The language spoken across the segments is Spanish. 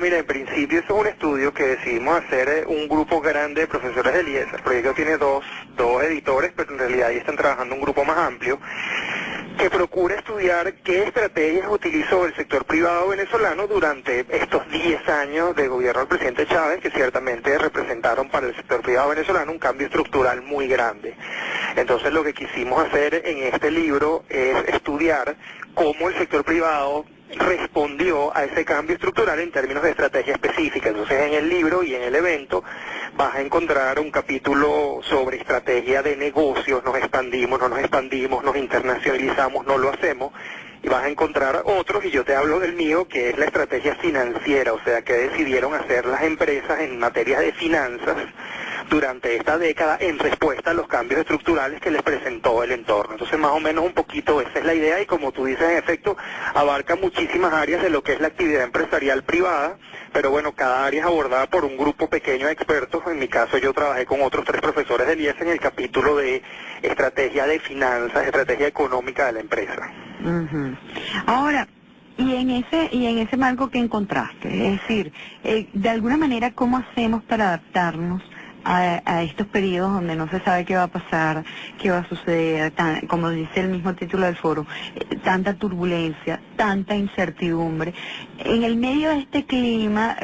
Mira, en principio eso es un estudio que decidimos hacer un grupo grande de profesores del IES. El proyecto tiene dos editores, pero en realidad ahí están trabajando un grupo más amplio, que procura estudiar qué estrategias utilizó el sector privado venezolano durante estos 10 años de gobierno del presidente Chávez, que ciertamente representaron para el sector privado venezolano un cambio estructural muy grande. Entonces lo que quisimos hacer en este libro es estudiar cómo el sector privado respondió a ese cambio estructural en términos de estrategia específica. Entonces en el libro y en el evento vas a encontrar un capítulo sobre estrategia de negocios, nos expandimos, no nos expandimos, nos internacionalizamos, no lo hacemos, y vas a encontrar otros, y yo te hablo del mío, que es la estrategia financiera, o sea, que decidieron hacer las empresas en materia de finanzas durante esta década en respuesta a los cambios estructurales que les presentó el entorno. Entonces más o menos un poquito esa es la idea, y como tú dices, en efecto, abarca muchísimas áreas de lo que es la actividad empresarial privada, pero bueno, cada área es abordada por un grupo pequeño de expertos. En mi caso yo trabajé con otros 3 profesores del IES en el capítulo de estrategia de finanzas, estrategia económica de la empresa. Ujú. Ahora, y en ese marco que encontraste, es decir, de alguna manera, ¿cómo hacemos para adaptarnos a estos periodos donde no se sabe qué va a pasar, qué va a suceder, como dice el mismo título del foro, tanta turbulencia, tanta incertidumbre? En el medio de este clima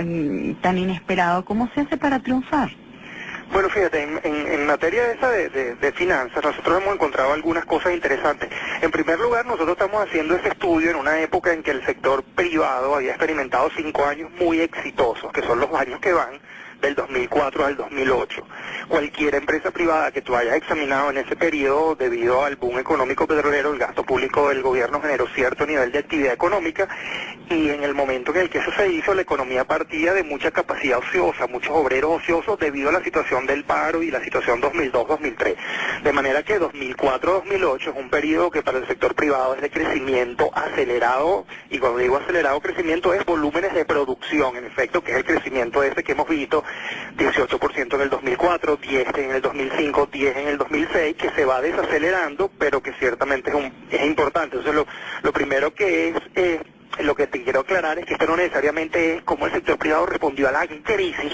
tan inesperado, ¿cómo se hace para triunfar? Bueno, fíjate, en materia esa de finanzas, nosotros hemos encontrado algunas cosas interesantes. En primer lugar, nosotros estamos haciendo ese estudio en una época en que el sector privado había experimentado 5 años muy exitosos, que son los años que van del 2004 al 2008. Cualquier empresa privada que tú hayas examinado en ese periodo, debido al boom económico petrolero, el gasto público del gobierno generó cierto nivel de actividad económica, y en el momento en el que eso se hizo, la economía partía de mucha capacidad ociosa, muchos obreros ociosos debido a la situación del paro y la situación 2002-2003. De manera que 2004-2008 es un periodo que para el sector privado es de crecimiento acelerado, y cuando digo acelerado crecimiento es volúmenes de producción, en efecto, que es el crecimiento ese que hemos visto, 18% en el 2004, 10 en el 2005, 10 en el 2006, que se va desacelerando, pero que ciertamente es importante. Entonces lo primero que lo que te quiero aclarar es que esto no necesariamente es cómo el sector privado respondió a la crisis,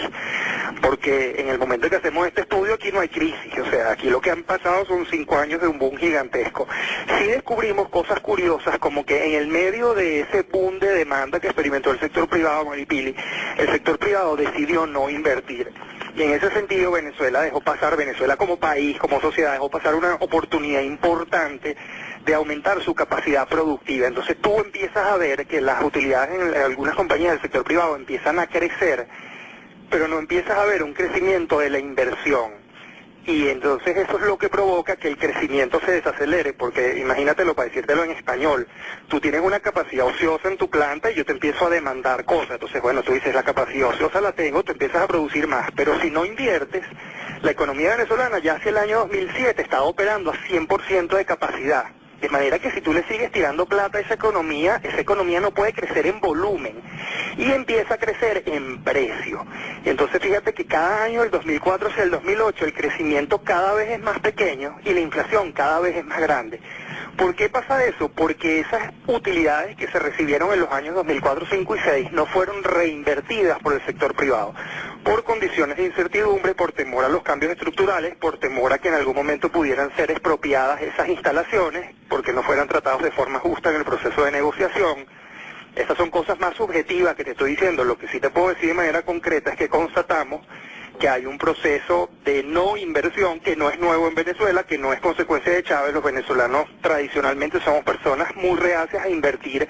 porque en el momento en que hacemos este estudio aquí no hay crisis, o sea, aquí lo que han pasado son 5 años de un boom gigantesco. Sí descubrimos cosas curiosas, como que en el medio de ese boom de demanda que experimentó el sector privado, Maripili, el sector privado decidió no invertir. Y en ese sentido Venezuela como país, como sociedad, dejó pasar una oportunidad importante de aumentar su capacidad productiva. Entonces tú empiezas a ver que las utilidades en algunas compañías del sector privado empiezan a crecer, pero no empiezas a ver un crecimiento de la inversión. Y entonces eso es lo que provoca que el crecimiento se desacelere, porque imagínatelo, para decírtelo en español, tú tienes una capacidad ociosa en tu planta y yo te empiezo a demandar cosas. Entonces, bueno, tú dices, la capacidad ociosa la tengo, tú empiezas a producir más, pero si no inviertes, la economía venezolana ya hacia el año 2007 estaba operando a 100% de capacidad. De manera que si tú le sigues tirando plata a esa economía no puede crecer en volumen y empieza a crecer en precio. Y entonces fíjate que cada año, del 2004 hacia el 2008, el crecimiento cada vez es más pequeño y la inflación cada vez es más grande. ¿Por qué pasa eso? Porque esas utilidades que se recibieron en los años 2004, 5 y 6 no fueron reinvertidas por el sector privado, por condiciones de incertidumbre, por temor a los cambios estructurales, por temor a que en algún momento pudieran ser expropiadas esas instalaciones, porque no fueran tratados de forma justa en el proceso de negociación. Estas son cosas más subjetivas que te estoy diciendo. Lo que sí te puedo decir de manera concreta es que constatamos que hay un proceso de no inversión que no es nuevo en Venezuela, que no es consecuencia de Chávez. Los venezolanos tradicionalmente somos personas muy reacias a invertir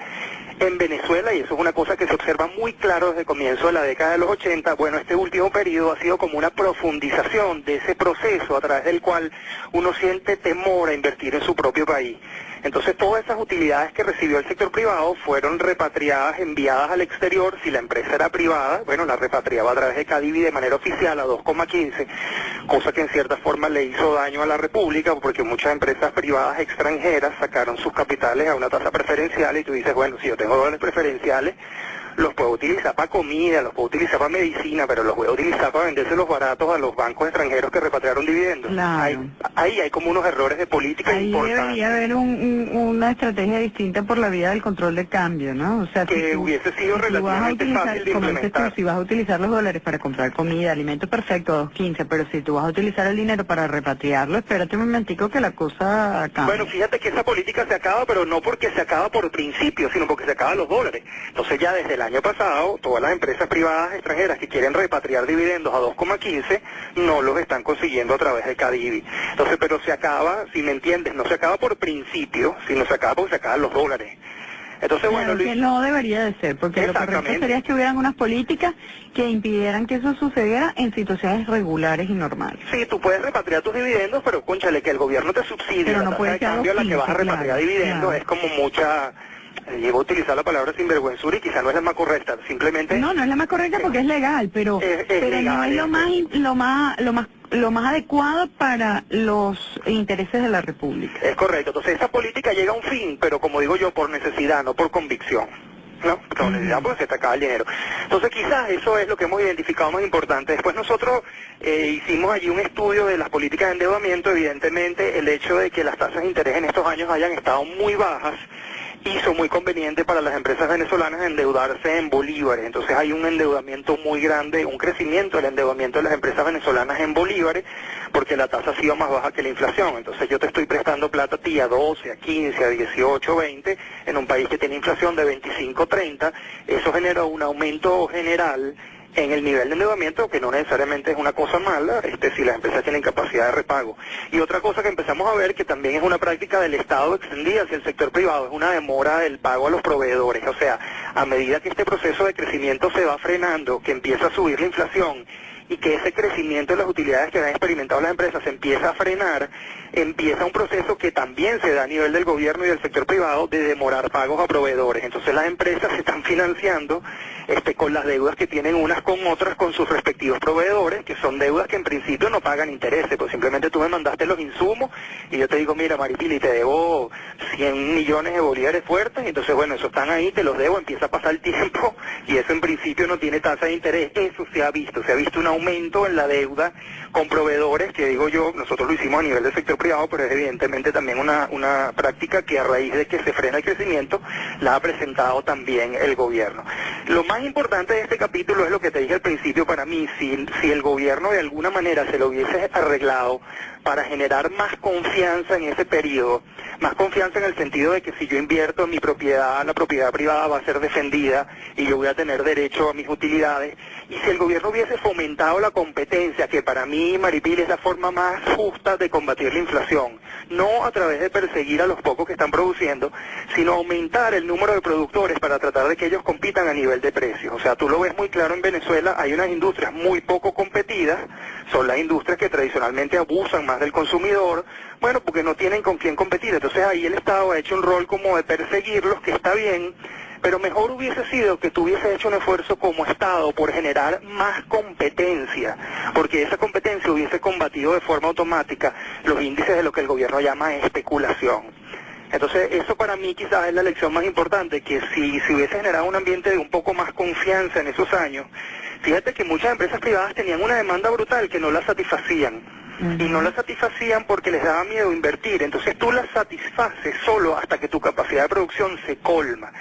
en Venezuela, y eso es una cosa que se observa muy claro desde el comienzo de la década de los 80. Bueno, este último periodo ha sido como una profundización de ese proceso a través del cual uno siente temor a invertir en su propio país. Entonces todas esas utilidades que recibió el sector privado fueron repatriadas, enviadas al exterior. Si la empresa era privada, bueno, la repatriaba a través de Cadivi de manera oficial a 2,15, cosa que en cierta forma le hizo daño a la República, porque muchas empresas privadas extranjeras sacaron sus capitales a una tasa preferencial, y tú dices, bueno, si yo tengo dólares preferenciales, los puedo utilizar para comida, los puedo utilizar para medicina, pero los voy a utilizar para venderse los baratos a los bancos extranjeros que repatriaron dividendos. Claro. Ahí hay como unos errores de política Ahí importantes. debería haber una estrategia distinta por la vía del control de cambio, ¿no? O sea, que hubiese sido relativamente fácil de implementar. Si vas a utilizar los dólares para comprar comida, alimento perfecto, 2.15, pero si tú vas a utilizar el dinero para repatriarlo, espérate un momentico que la cosa cambia. Bueno, fíjate que esa política se acaba, pero no porque se acaba por principio, sino porque se acaban los dólares. Entonces ya desde el año pasado, todas las empresas privadas extranjeras que quieren repatriar dividendos a 2,15 no los están consiguiendo a través de Cadivi. Entonces, pero se acaba, si me entiendes, no se acaba por principio, sino se acaba porque se acaban los dólares. Entonces, claro, bueno, Luis, que no debería de ser, porque lo correcto sería que hubieran unas políticas que impidieran que eso sucediera en situaciones regulares y normales. Sí, tú puedes repatriar tus dividendos, pero cónchale, que el gobierno te subsidie pero la no tasa puede de ser cambio a la que vas a repatriar dividendos, es como mucha... Llevo a utilizar la palabra sinvergüenzura y quizá no es la más correcta, simplemente... No es la más correcta porque es legal, pero legal, no es lo más adecuado para los intereses de la República. Es correcto, entonces esa política llega a un fin, pero como digo yo, por necesidad, no por convicción. No, por necesidad porque se te acaba el dinero. Entonces quizás eso es lo que hemos identificado más importante. Después nosotros hicimos allí un estudio de las políticas de endeudamiento. Evidentemente el hecho de que las tasas de interés en estos años hayan estado muy bajas hizo muy conveniente para las empresas venezolanas endeudarse en bolívares. Entonces hay un endeudamiento muy grande, un crecimiento del endeudamiento de las empresas venezolanas en bolívares, porque la tasa ha sido más baja que la inflación. Entonces yo te estoy prestando plata a ti a 12, a 15, a 18, 20, en un país que tiene inflación de 25, 30, eso genera un aumento general en el nivel de endeudamiento, que no necesariamente es una cosa mala, si las empresas tienen capacidad de repago. Y otra cosa que empezamos a ver, que también es una práctica del Estado extendida hacia el sector privado, es una demora del pago a los proveedores. O sea, a medida que este proceso de crecimiento se va frenando, que empieza a subir la inflación, y que ese crecimiento de las utilidades que han experimentado las empresas se empieza a frenar, empieza un proceso que también se da a nivel del gobierno y del sector privado de demorar pagos a proveedores. Entonces las empresas se están financiando con las deudas que tienen unas con otras con sus respectivos proveedores, que son deudas que en principio no pagan intereses, pues simplemente tú me mandaste los insumos y yo te digo, mira Maripili, te debo 100 millones de bolívares fuertes, y entonces bueno, esos están ahí, te los debo, empieza a pasar el tiempo y eso en principio no tiene tasa de interés. Eso se ha visto un aumento en la deuda con proveedores, que digo yo, nosotros lo hicimos a nivel del sector privado, pero es evidentemente también una práctica que a raíz de que se frena el crecimiento, la ha presentado también el gobierno. Lo más importante de este capítulo es lo que te dije al principio. Para mí, si el gobierno de alguna manera se lo hubiese arreglado para generar más confianza en ese periodo, más confianza en el sentido de que si yo invierto en mi propiedad, la propiedad privada va a ser defendida y yo voy a tener derecho a mis utilidades, y si el gobierno hubiese fomentado la competencia, que para mí, Maripili, es la forma más justa de combatir la inflación, no a través de perseguir a los pocos que están produciendo, sino aumentar el número de productores para tratar de que ellos compitan a nivel de precios. O sea, tú lo ves muy claro en Venezuela, hay unas industrias muy poco competidas, son las industrias que tradicionalmente abusan más del consumidor, bueno, porque no tienen con quién competir. Entonces ahí el Estado ha hecho un rol como de perseguirlos, que está bien, pero mejor hubiese sido que tú hubieses hecho un esfuerzo como Estado por generar más competencia, porque esa competencia hubiese combatido de forma automática los índices de lo que el gobierno llama especulación. Entonces, eso para mí quizás es la lección más importante, que si hubiese generado un ambiente de un poco más confianza en esos años, fíjate que muchas empresas privadas tenían una demanda brutal que no la satisfacían. Y no la satisfacían porque les daba miedo invertir. Entonces tú la satisfaces solo hasta que tu capacidad de producción se colma.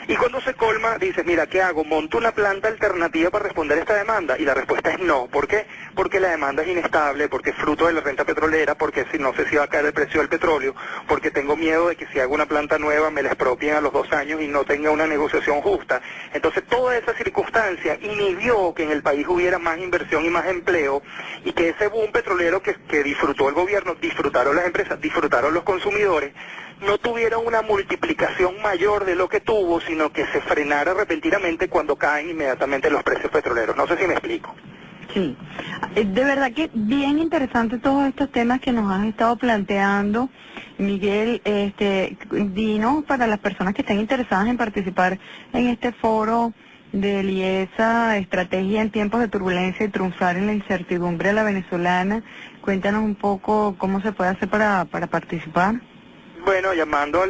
Y cuando se colma, dices, mira, ¿qué hago? ¿Monto una planta alternativa para responder a esta demanda? Y la respuesta es no. ¿Por qué? Porque la demanda es inestable, porque es fruto de la renta petrolera, porque no sé si va a caer el precio del petróleo, porque tengo miedo de que si hago una planta nueva me la expropien a los 2 años y no tenga una negociación justa. Entonces toda esa circunstancia inhibió que en el país hubiera más inversión y más empleo, y que ese boom petrolero que disfrutó el gobierno, disfrutaron las empresas, disfrutaron los consumidores, no tuviera una multiplicación mayor de lo que tuvo, sino que se frenara repentinamente cuando caen inmediatamente los precios petroleros. No sé si me explico. Sí, de verdad que bien interesante todos estos temas que nos has estado planteando, Miguel. Dinos, para las personas que estén interesadas en participar en este foro de IESA, Estrategia en Tiempos de Turbulencia y Triunfar en la Incertidumbre a la Venezolana, cuéntanos un poco cómo se puede hacer para participar. Bueno, llamando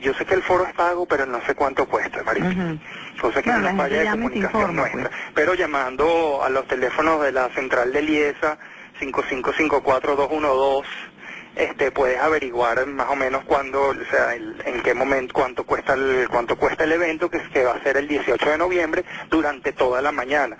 yo sé que el foro es pago, pero no sé cuánto cuesta, Marítimo. Cosa que es una falla de comunicación nuestra. Pero llamando a los teléfonos de la central de Liesa, 5554-212, puedes averiguar más o menos cuándo, o sea, en qué momento, cuánto cuesta el evento, que va a ser el 18 de noviembre, durante toda la mañana.